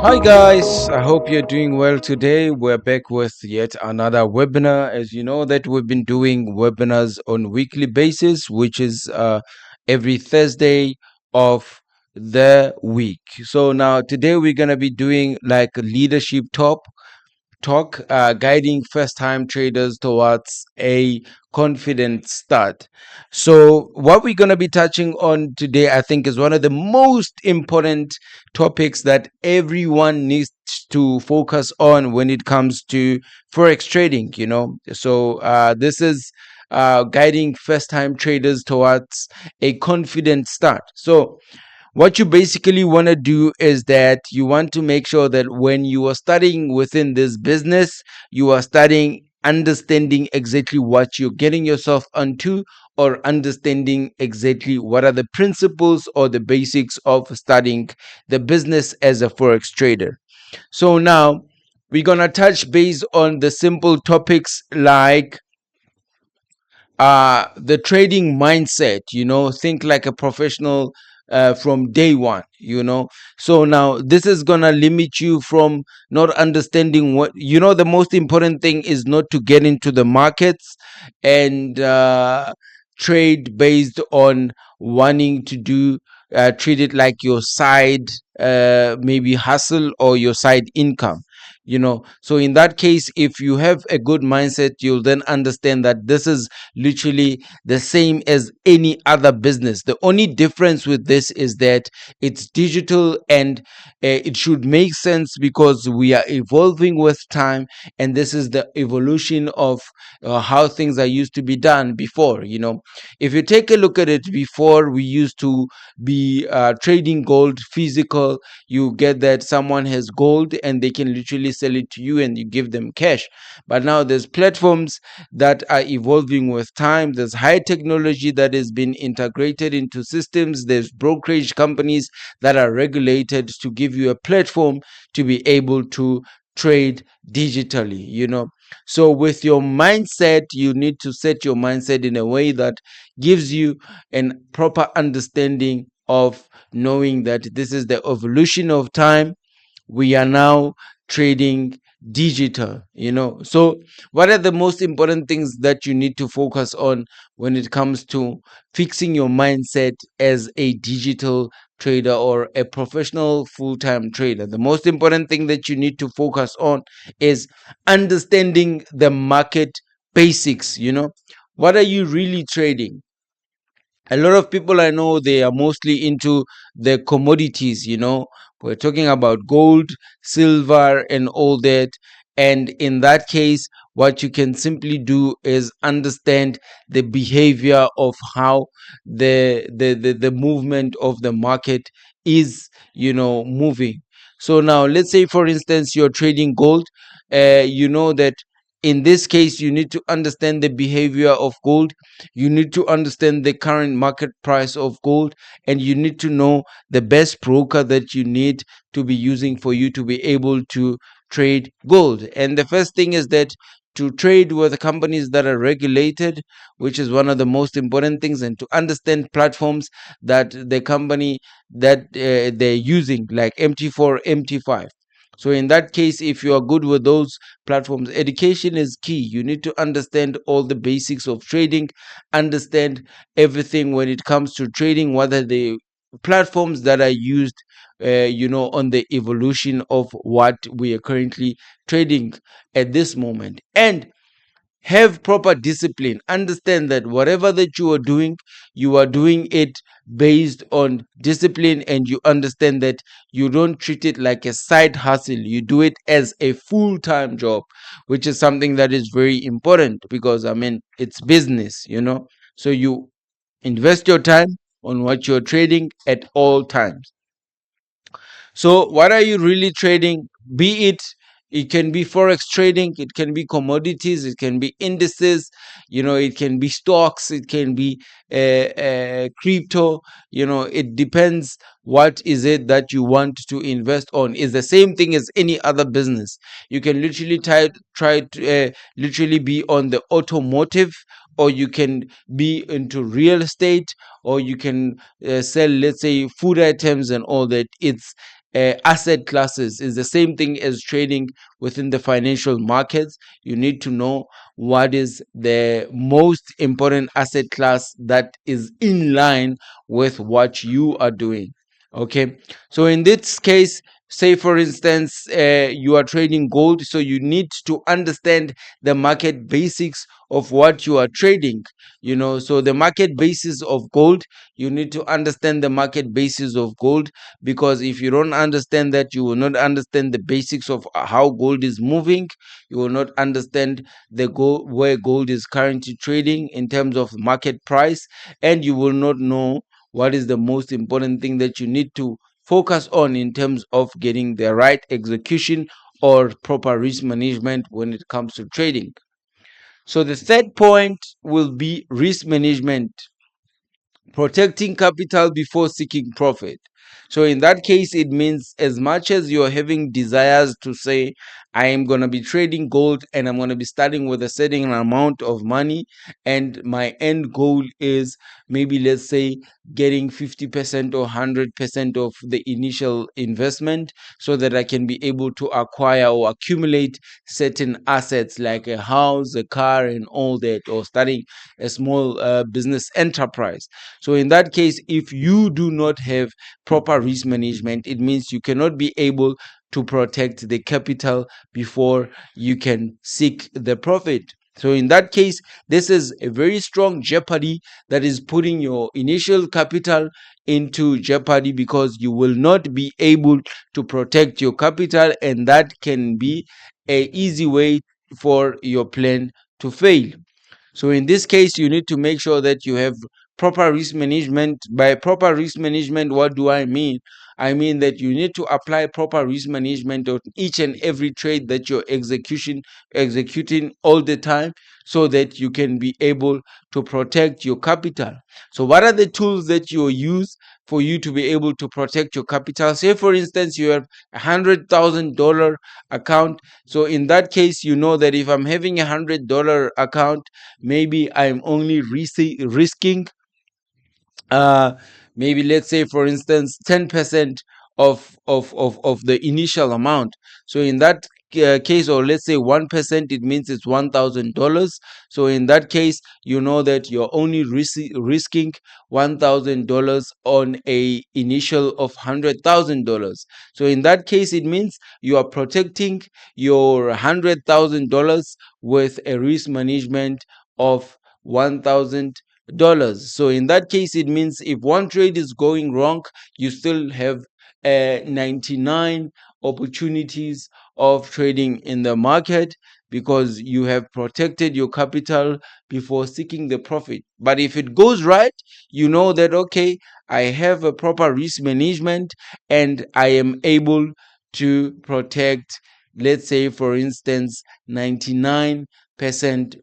Hi guys, I hope you're doing well today. We're back with yet another webinar. As you know that we've been doing webinars on weekly basis, which is every Thursday of the week. So now today we're going to be doing like a leadership talk, guiding first time traders towards a confident start. So, what we're going to be touching on today, I think, is one of the most important topics that everyone needs to focus on when it comes to forex trading. This is guiding first time traders towards a confident start. So, what you basically want to do is that you want to make sure that when you are studying within this business, you are studying understanding exactly what you're getting yourself onto, or understanding exactly what are the principles or the basics of studying the business as a forex trader. So now we're going to touch base on the simple topics like the trading mindset. Think like a professional from day one. So now this is gonna limit you from not understanding what the most important thing is not to get into the markets and trade based on wanting to do treat it like your side maybe hustle or your side income. So in that case, if you have a good mindset, you'll then understand that this is literally the same as any other business. The only difference with this is that it's digital, and it should make sense because we are evolving with time, and this is the evolution of how things are used to be done before. If you take a look at it, before we used to be trading gold physical. You get that someone has gold and they can literally sell it to you and you give them cash. But now there's platforms that are evolving with time. There's high technology that has been integrated into systems. There's brokerage companies that are regulated to give you a platform to be able to trade digitally. So with your mindset, you need to set your mindset in a way that gives you an proper understanding of knowing that this is the evolution of time. We are now trading digital. So what are the most important things that you need to focus on when it comes to fixing your mindset as a digital trader or a professional full-time trader? The most important thing that you need to focus on is understanding the market basics. What are you really trading? A lot of people I know, they are mostly into the commodities. We're talking about gold, silver, and all that. And in that case, what you can simply do is understand the behavior of how the movement of the market is, moving. So now let's say, for instance, you're trading gold. You know that in this case you need to understand the behavior of gold. You need to understand the current market price of gold, and you need to know the best broker that you need to be using for you to be able to trade gold. And the first thing is that to trade with companies that are regulated, which is one of the most important things, and to understand platforms that the company that they're using, like MT4, MT5. So in that case, if you are good with those platforms, education is key. You need to understand all the basics of trading, understand everything when it comes to trading, what are the platforms that are used on the evolution of what we are currently trading at this moment. And have proper discipline. Understand that whatever that you are doing it based on discipline, and you understand that you don't treat it like a side hustle. You do it as a full-time job, which is something that is very important, because I mean, it's business. So you invest your time on what you're trading at all times. So, what are you really trading? Be it, it can be forex trading, it can be commodities, it can be indices, it can be stocks, it can be crypto. It depends what is it that you want to invest on. It's the same thing as any other business. You can literally try to literally be on the automotive, or you can be into real estate, or you can sell, let's say, food items and all that. It's asset classes. Is the same thing as trading within the financial markets. You need to know what is the most important asset class that is in line with what you are doing. Okay, so in this case, say for instance, you are trading gold, so you need to understand the market basics of what you are trading. So the market basis of gold, you need to understand the market basis of gold, because if you don't understand that, you will not understand the basics of how gold is moving. You will not understand the gold, where gold is currently trading in terms of market price, and you will not know what is the most important thing that you need to focus on in terms of getting the right execution or proper risk management when it comes to trading. So the third point will be risk management, protecting capital before seeking profit. So in that case, it means as much as you're having desires to say, I am going to be trading gold and I'm going to be starting with a certain amount of money, and my end goal is maybe, let's say, getting 50% or 100% of the initial investment, so that I can be able to acquire or accumulate certain assets like a house, a car, and all that, or starting a small business enterprise. So in that case, if you do not have proper risk management, it means you cannot be able to protect the capital before you can seek the profit. So in that case, this is a very strong jeopardy that is putting your initial capital into jeopardy, because you will not be able to protect your capital, and that can be a easy way for your plan to fail. So in this case, you need to make sure that you have proper risk management. By proper risk management, what do I mean? I mean that you need to apply proper risk management on each and every trade that you're executing all the time, so that you can be able to protect your capital. So what are the tools that you use for you to be able to protect your capital? Say for instance, you have $100,000 account. So in that case, you know that if I'm having $100 account, maybe I'm only risking, uh maybe, let's say for instance, 10% of the initial amount. So in that case, or let's say 1%, it means it's $1,000. So in that case, you know that you're only risking $1,000 on a initial of $100,000. So in that case, it means you are protecting your $100,000 with a risk management of $1,000. So in that case, it means if one trade is going wrong, you still have 99 opportunities of trading in the market, because you have protected your capital before seeking the profit. But if it goes right, you know that, okay, I have a proper risk management and I am able to protect, let's say for instance, 99%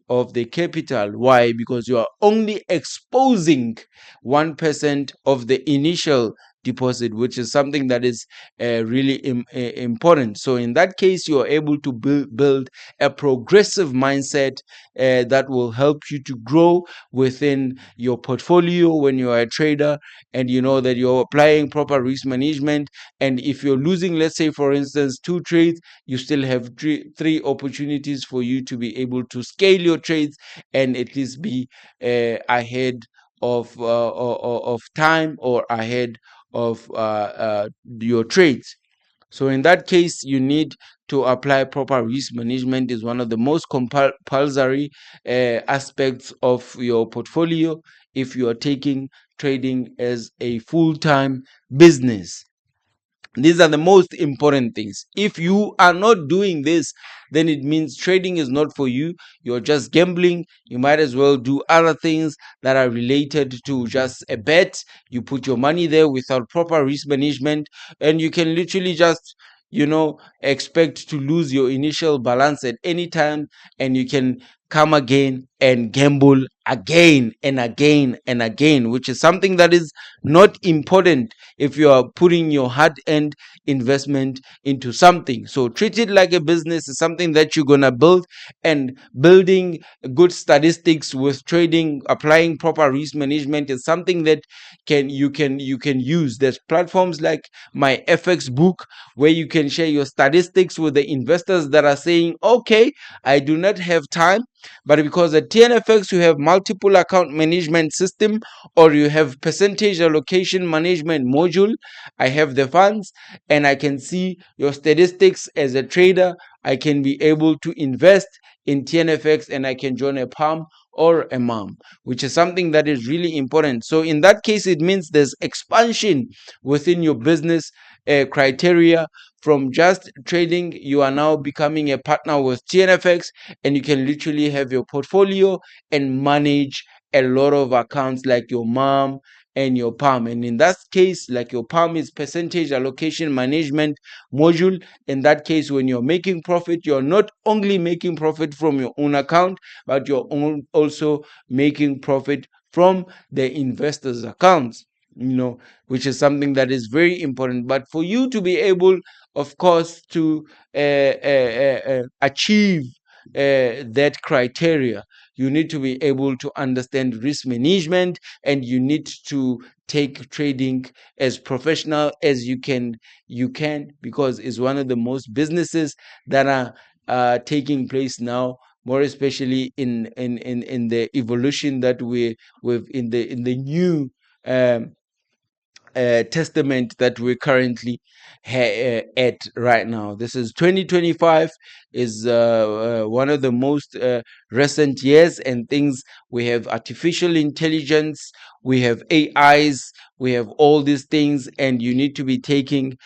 of the capital. Why? Because you are only exposing 1% of the initial deposit, which is something that is really important. So in that case, you are able to build a progressive mindset that will help you to grow within your portfolio when you are a trader, and you know that you're applying proper risk management. And if you're losing, let's say for instance, two trades, you still have three opportunities for you to be able to scale your trades and at least be ahead of time, or ahead of your trades. So in that case, you need to apply proper risk management. Is one of the most compulsory aspects of your portfolio if you are taking trading as a full-time business. These are the most important things. If you are not doing this, then it means trading is not for you. You're just gambling. You might as well do other things that are related to just a bet. You put your money there without proper risk management, and you can literally just, expect to lose your initial balance at any time, and you can come again and gamble again and again and again, which is something that is not important if you are putting your hard earned investment into something. So treat it like a business. Is something that you're gonna build, and building good statistics with trading, applying proper risk management is something that you can use. There's platforms like my FX book, where you can share your statistics with the investors that are saying, okay, I do not have time, but because at TNFX you have multiple account management system, or you have percentage allocation management module, I have the funds and I can see your statistics as a trader. I can be able to invest in TNFX and I can join a PAM or a MAM, which is something that is really important. So in that case, it means there's expansion within your business criteria. From just trading, you are now becoming a partner with TNFX, and you can literally have your portfolio and manage a lot of accounts like your mom and your palm. And in that case, like your palm is percentage allocation management module. In that case, when you're making profit, you're not only making profit from your own account, but also making profit from the investors accounts, which is something that is very important. But for you to be able, of course, to achieve that criteria, you need to be able to understand risk management, and you need to take trading as professional as you can, because it's one of the most businesses that are taking place now, more especially in the evolution that we've in the new um, testament that we're currently at right now. This is 2025, is one of the most recent years, and things, we have artificial intelligence, we have AIs, we have all these things, and you need to be taking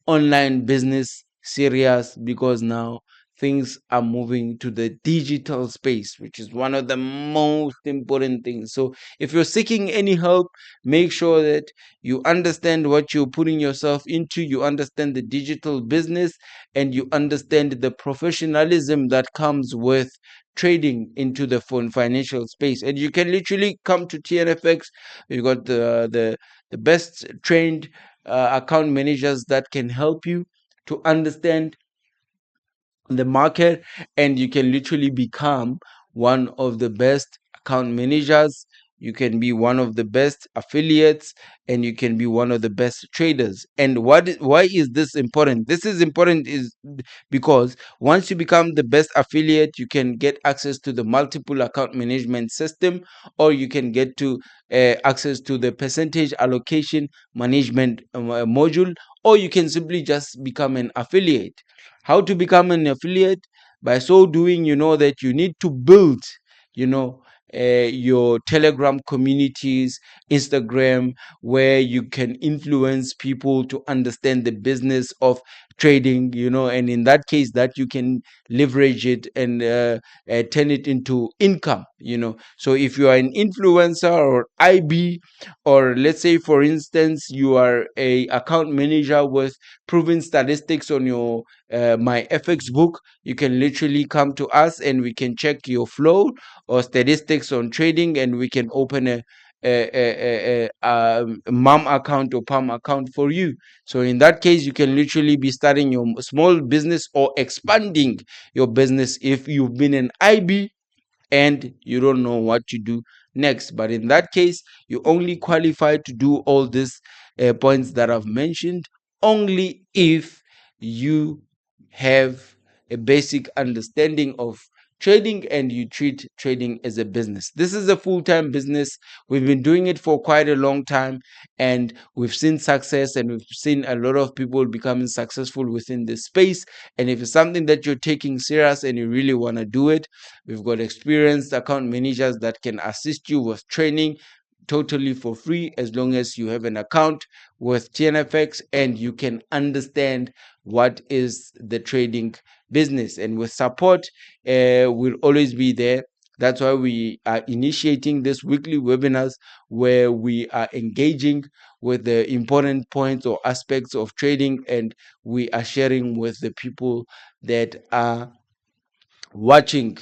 online business serious, because now things are moving to the digital space, which is one of the most important things. So if you're seeking any help, make sure that you understand what you're putting yourself into, you understand the digital business, and you understand the professionalism that comes with trading into the financial space. And you can literally come to TNFX. You got the best trained account managers that can help you to understand the market, and you can literally become one of the best account managers. You can be one of the best affiliates, and you can be one of the best traders. And why is this important? This is important is because once you become the best affiliate, you can get access to the multiple account management system, or you can get to access to the percentage allocation management module, or you can simply just become an affiliate. How to become an affiliate? By so doing, you know that you need to build, you know, your Telegram communities, Instagram, where you can influence people to understand the business of trading, and in that case, that you can leverage it and turn it into income. So if you are an influencer or IB, or let's say, for instance, you are a account manager with proven statistics on your my FX book, you can literally come to us and we can check your flow or statistics on trading, and we can open a mom account or palm account for you. So in that case, you can literally be starting your small business or expanding your business if you've been an IB and you don't know what to do next. But in that case, you only qualify to do all these points that I've mentioned only if you have a basic understanding of trading and you treat trading as a business. This is a full-time business. We've been doing it for quite a long time, and we've seen success, and we've seen a lot of people becoming successful within this space. And if it's something that you're taking serious and you really want to do it, we've got experienced account managers that can assist you with training totally for free, as long as you have an account with TNFX and you can understand what is the trading business. And with support, we'll always be there. That's why we are initiating this weekly webinars, where we are engaging with the important points or aspects of trading, and we are sharing with the people that are watching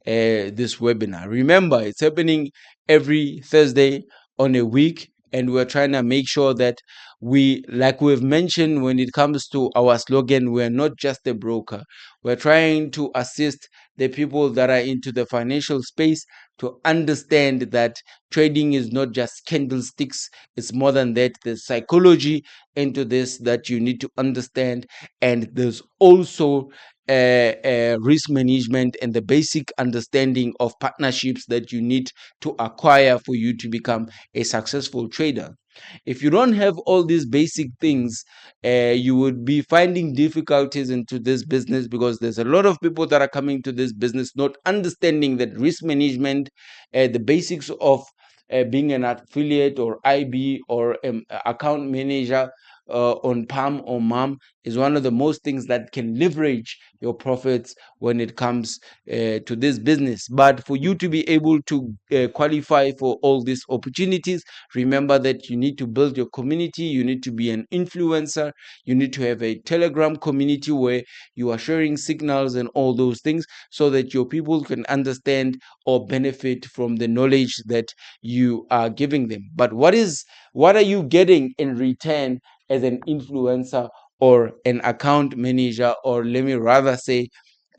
this webinar. Remember, it's happening every Thursday on a week, and we're trying to make sure that we, like we've mentioned, when it comes to our slogan, we're not just a broker. We're trying to assist the people that are into the financial space to understand that trading is not just candlesticks, it's more than that. There's psychology into this that you need to understand, and there's also risk management and the basic understanding of partnerships that you need to acquire for you to become a successful trader. If you don't have all these basic things, you would be finding difficulties into this business, because there's a lot of people that are coming to this business not understanding that risk management, the basics of being an affiliate or IB or account manager on PAM or MAM is one of the most things that can leverage your profits when it comes to this business. But for you to be able to qualify for all these opportunities, remember that you need to build your community, you need to be an influencer, you need to have a Telegram community where you are sharing signals and all those things, so that your people can understand or benefit from the knowledge that you are giving them. But what are you getting in return as an influencer or an account manager, or let me rather say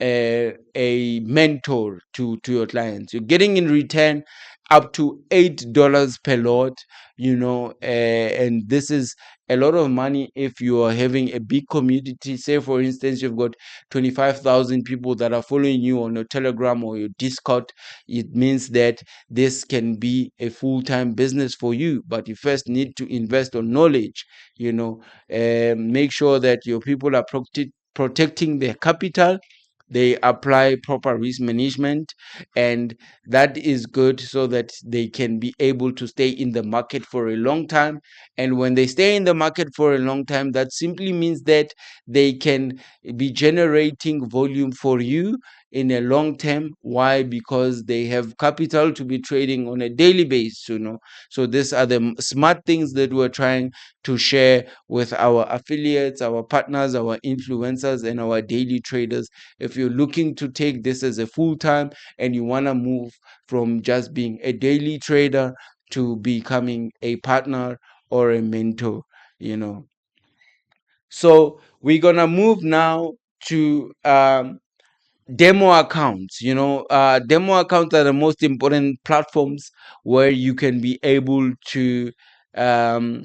a mentor to your clients? You're getting in return up to $8 per lot, and this is a lot of money if you are having a big community. Say for instance, you've got 25,000 people that are following you on your Telegram or your Discord. It means that this can be a full-time business for you, but you first need to invest on knowledge. Make sure that your people are protecting their capital, they apply proper risk management, and that is good, so that they can be able to stay in the market for a long time. And when they stay in the market for a long time, that simply means that they can be generating volume for you in a long term. Why? Because they have capital to be trading on a daily basis. So these are the smart things that we're trying to share with our affiliates, our partners, our influencers, and our daily traders. If you're looking to take this as a full time, and you want to move from just being a daily trader to becoming a partner or a mentor, you know. So we're gonna move now to demo accounts. Demo accounts are the most important platforms where you can be able to um,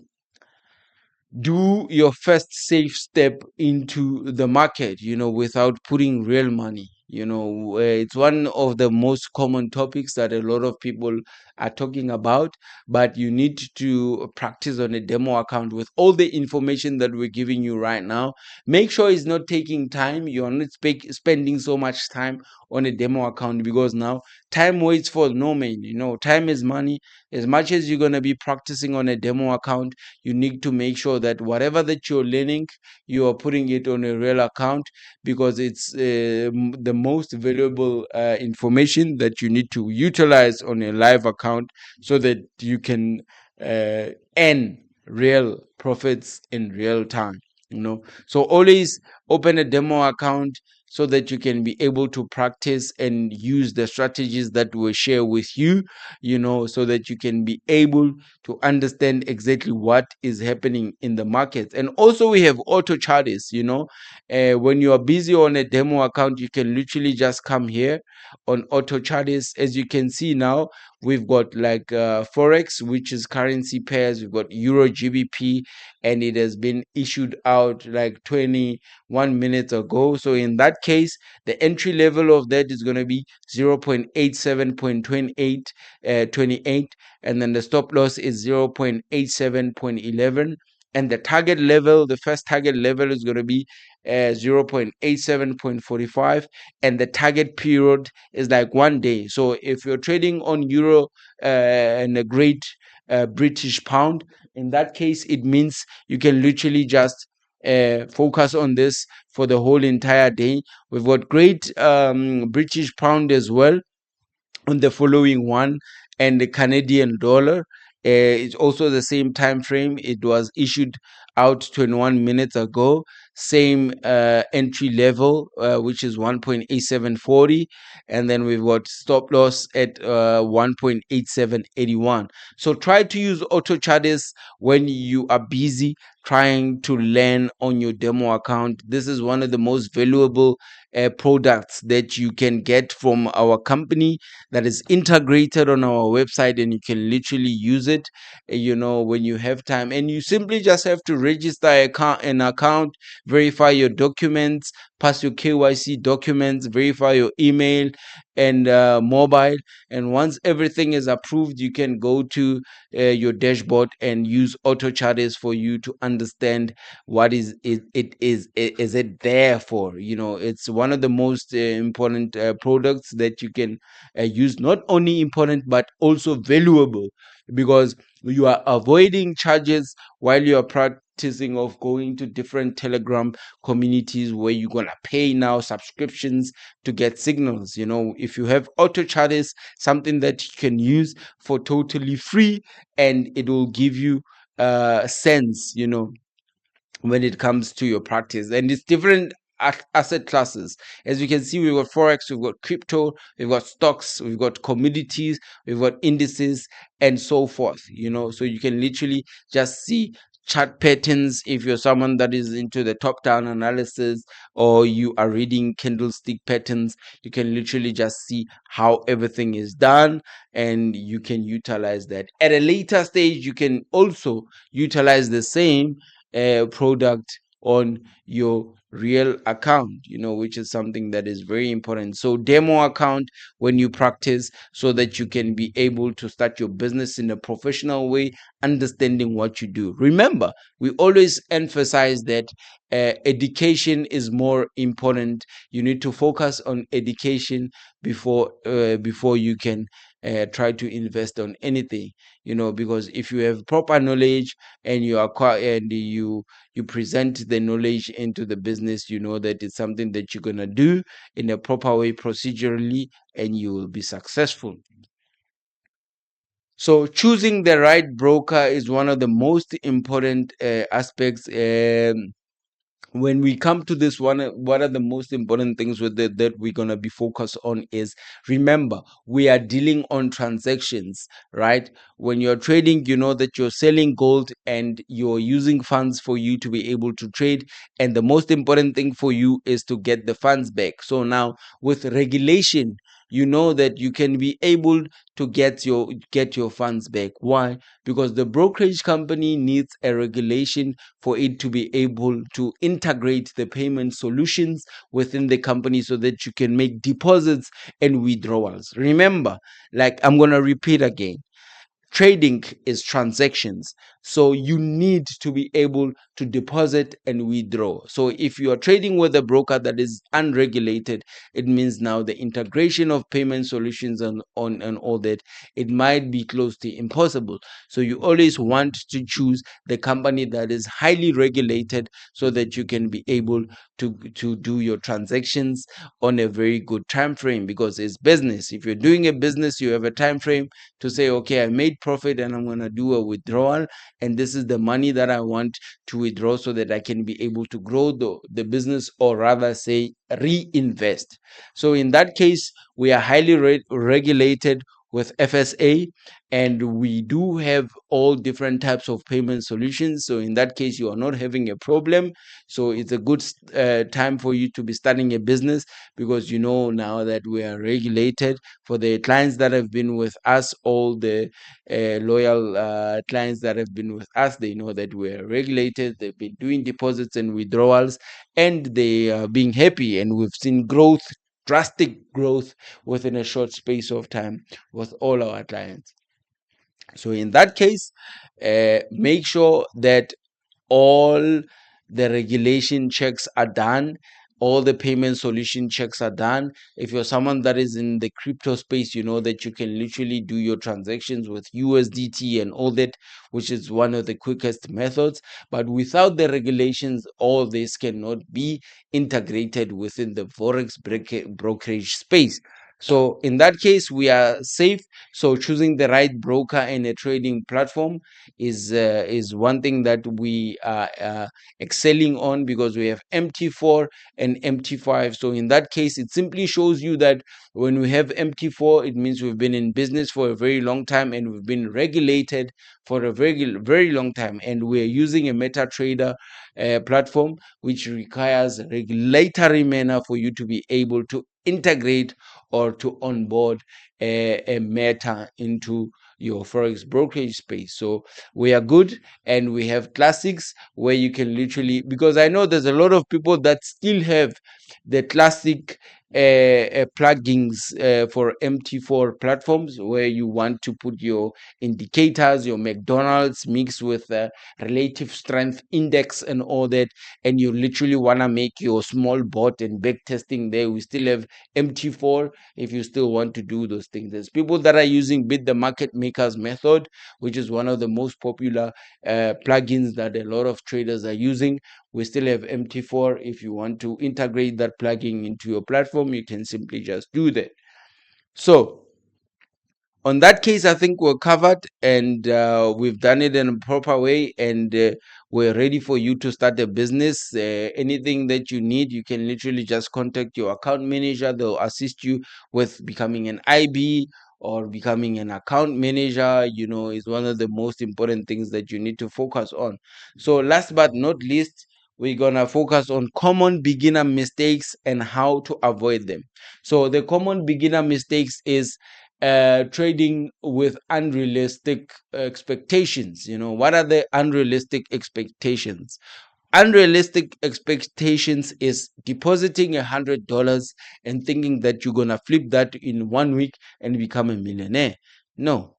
do your first safe step into the market, without putting real money. It's one of the most common topics that a lot of people are talking about, but you need to practice on a demo account with all the information that we're giving you right now. Make sure it's not taking time. You're not spending so much time on a demo account, because now time waits for no man. Time is money. As much as you're going to be practicing on a demo account, you need to make sure that whatever that you're learning, you are putting it on a real account, because it's the most valuable information that you need to utilize on a live account, so that you can earn real profits in real time. So always open a demo account, so that you can be able to practice and use the strategies that we share with you, so that you can be able to understand exactly what is happening in the markets. And also we have auto charters. When you are busy on a demo account, you can literally just come here on auto charters. As you can see now, we've got like forex, which is currency pairs. We've got euro gbp, and it has been issued out like 21 minutes ago. So in that case, the entry level of that is going to be 0.87.28, and then the stop loss is 0.87.11, and the target level, the first target level, is going to be 0.87.45, and the target period is like 1 day. So if you're trading on euro and a great British pound, in that case, it means you can literally just focus on this for the whole entire day. We've got great British pound as well on the following one, and the Canadian dollar. It's also the same time frame. It was issued out 21 minutes ago. same entry level, which is 1.8740, and then we've got stop loss at 1.8781. So try to use auto charters when you are busy trying to learn on your demo account. This is one of the most valuable products that you can get from our company, that is integrated on our website, and you can literally use it when you have time. And you simply just have to register an account, verify your documents, pass your KYC documents, verify your email and mobile. And once everything is approved, you can go to your dashboard and use auto charters for you to understand what is it there for. It's one of the most important products that you can use, not only important but also valuable, because you are avoiding charges while you are practicing of going to different Telegram communities where you're gonna pay now subscriptions to get signals. If you have auto charters, something that you can use for totally free, and it will give you sense when it comes to your practice. And it's different asset classes. As you can see, we've got forex, we've got crypto, we've got stocks, we've got commodities, we've got indices, and so forth. So you can literally just see chart patterns if you're someone that is into the top down analysis, or you are reading candlestick patterns. You can literally just see how everything is done, and you can utilize that. At a later stage, you can also utilize the same product on your real account, which is something that is very important. So demo account when you practice, so that you can be able to start your business in a professional way, understanding what you do. Remember, we always emphasize that education is more important. You need to focus on education before you can try to invest on anything, because if you have proper knowledge and you acquire and you present the knowledge into the business, that it's something that you're going to do in a proper way, procedurally, and you will be successful. So choosing the right broker is one of the most important aspects. When we come to this one, what are the most important things that we're going to be focused on is, remember, we are dealing on transactions, right? When you're trading, you know that you're selling gold and you're using funds for you to be able to trade, and the most important thing for you is to get the funds back. So now with regulation, you know that you can be able to get your funds back. Why? Because the brokerage company needs a regulation for it to be able to integrate the payment solutions within the company, so that you can make deposits and withdrawals. Remember, like I'm going to repeat again, trading is transactions, so you need to be able to deposit and withdraw. So if you are trading with a broker that is unregulated, it means now the integration of payment solutions and all that, it might be close to impossible. So you always want to choose the company that is highly regulated, so that you can be able to do your transactions on a very good time frame, because it's business. If you're doing a business, you have a time frame to say, okay, I made profit and I'm going to do a withdrawal, and this is the money that I want to withdraw, so that I can be able to grow the business, or rather say reinvest. So in that case, we are highly regulated with FSA, and we do have all different types of payment solutions. So in that case, you are not having a problem. So it's a good time for you to be starting a business, because you know now that we are regulated. For the clients that have been with us, all the loyal clients that have been with us, they know that we're regulated. They've been doing deposits and withdrawals, and they are being happy, and we've seen growth, drastic growth, within a short space of time with all our clients. So in that case, make sure that all the regulation checks are done, all the payment solution checks are done. If you're someone that is in the crypto space, you know that you can literally do your transactions with USDT and all that, which is one of the quickest methods. But without the regulations, all this cannot be integrated within the forex brokerage space. So in that case, we are safe. So choosing the right broker and a trading platform is one thing that we are excelling on, because we have MT4 and MT5. So in that case, it simply shows you that when we have MT4, it means we've been in business for a very long time and we've been regulated for a very long time, and we're using a MetaTrader platform, which requires regulatory manner for you to be able to integrate or to onboard a meta into your forex brokerage space. So we are good, and we have classics where you can literally, because I know there's a lot of people that still have the classic plugins for MT4 platforms, where you want to put your indicators, your McDonald's mixed with relative strength index and all that, and you literally want to make your small bot and back testing there. We still have MT4 if you still want to do those things. There's people that are using Bid the Market Makers method, which is one of the most popular plugins that a lot of traders are using. We still have MT4. If you want to integrate that plugin into your platform, you can simply just do that. So on that case, I think we're covered, and we've done it in a proper way, and we're ready for you to start a business. Anything that you need, you can literally just contact your account manager. They'll assist you with becoming an IB or becoming an account manager. Is one of the most important things that you need to focus on. So last but not least, we're gonna focus on common beginner mistakes and how to avoid them. So the common beginner mistakes is trading with unrealistic expectations. What are the unrealistic expectations? Unrealistic expectations is depositing $100 and thinking that you're gonna flip that in 1 week and become a millionaire. No,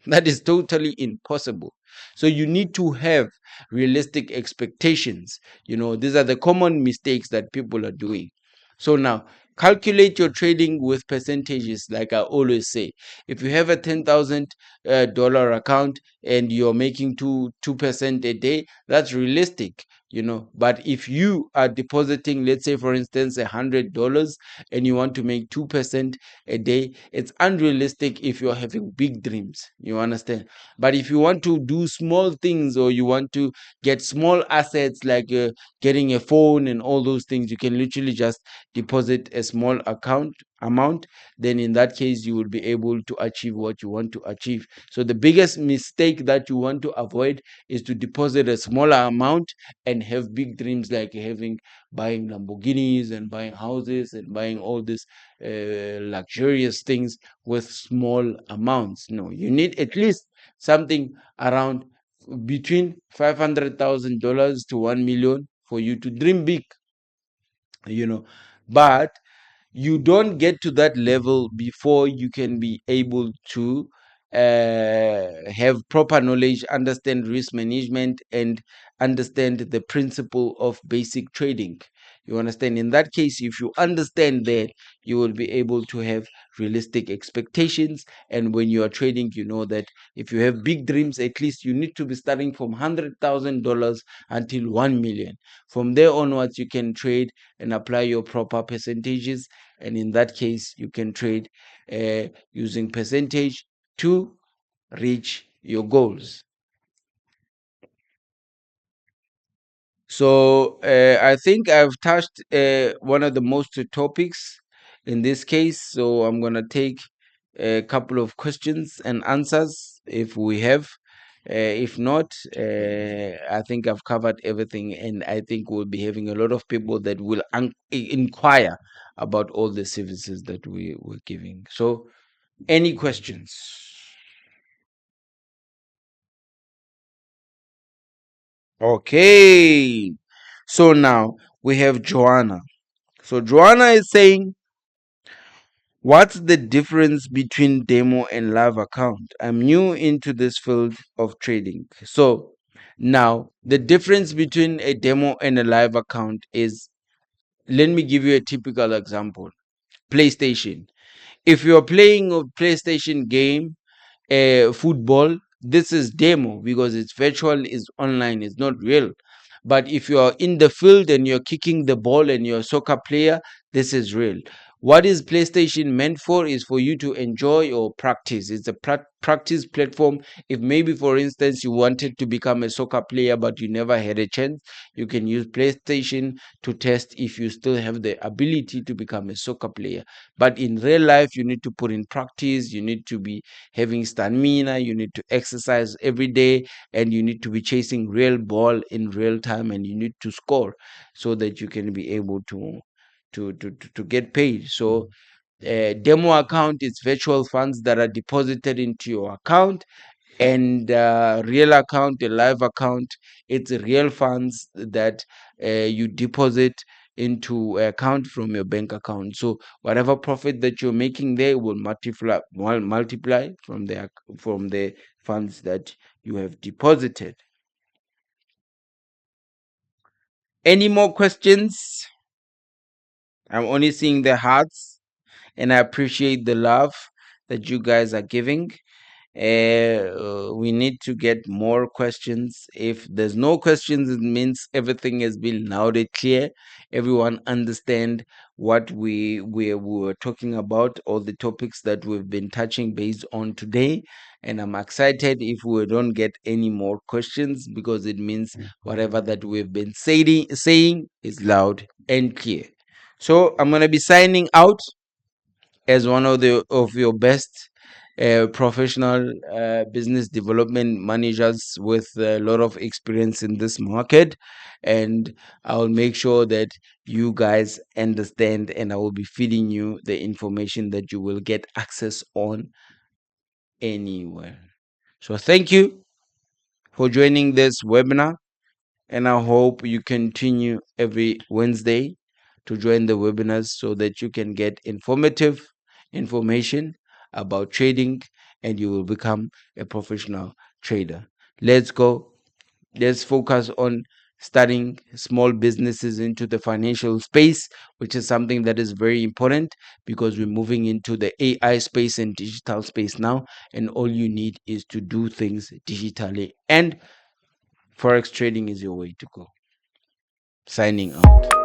that is totally impossible. So you need to have realistic expectations. These are the common mistakes that people are doing. So now, calculate your trading with percentages. Like I always say, if you have a $10,000 account and you're making 2% a day, that's realistic. But if you are depositing, let's say for instance, $100, and you want to make 2% a day, it's unrealistic if you're having big dreams. You understand? But if you want to do small things, or you want to get small assets like getting a phone and all those things, you can literally just deposit a small account amount. Then in that case, you will be able to achieve what you want to achieve. So the biggest mistake that you want to avoid is to deposit a smaller amount and have big dreams, like buying Lamborghinis and buying houses and buying all these luxurious things with small amounts. No, you need at least something around between $500,000 to 1 million for you to dream big. But you don't get to that level before you can be able to have proper knowledge, understand risk management, and understand the principle of basic trading. You understand? In that case, if you understand that, you will be able to have realistic expectations. And when you are trading, you know that if you have big dreams, at least you need to be starting from $100,000 until 1 million. From there onwards, you can trade and apply your proper percentages, and in that case you can trade using percentage to reach your goals. So I think I've touched one of the most topics in this case, so I'm going to take a couple of questions and answers if we have. If not, I think I've covered everything, and I think we'll be having a lot of people that will inquire about all the services that we're giving. So, any questions? Okay. So now we have Joanna. So Joanna is saying, what's the difference between demo and live account? I'm new into this field of trading. So now the difference between a demo and a live account is, let me give you a typical example. PlayStation. If you're playing a PlayStation game, football, this is demo because it's virtual, it's online, it's not real. But if you're in the field and you're kicking the ball and you're a soccer player, this is real. What is PlayStation meant for is for you to enjoy or practice. It's a practice platform. If maybe, for instance, you wanted to become a soccer player but you never had a chance, you can use PlayStation to test if you still have the ability to become a soccer player. But in real life, you need to put in practice, you need to be having stamina, you need to exercise every day, and you need to be chasing real ball in real time, and you need to score so that you can be able to get paid. So demo account is virtual funds that are deposited into your account, and real account, a live account, it's real funds that you deposit into account from your bank account. So whatever profit that you're making there will multiply from the funds that you have deposited. Any more questions? I'm only seeing the hearts, and I appreciate the love that you guys are giving. We need to get more questions. If there's no questions, it means everything has been loud and clear. Everyone understand what we were talking about, all the topics that we've been touching based on today. And I'm excited if we don't get any more questions, because it means whatever that we've been saying is loud and clear. So I'm gonna be signing out as one of your best professional business development managers with a lot of experience in this market, and I'll make sure that you guys understand, and I will be feeding you the information that you will get access on anywhere. So thank you for joining this webinar, and I hope you continue every Wednesday to join the webinars so that you can get informative information about trading, and you will become a professional trader. Let's go. Let's focus on starting small businesses into the financial space, which is something that is very important, because we're moving into the AI space and digital space now, and all you need is to do things digitally, and forex trading is your way to go. Signing out.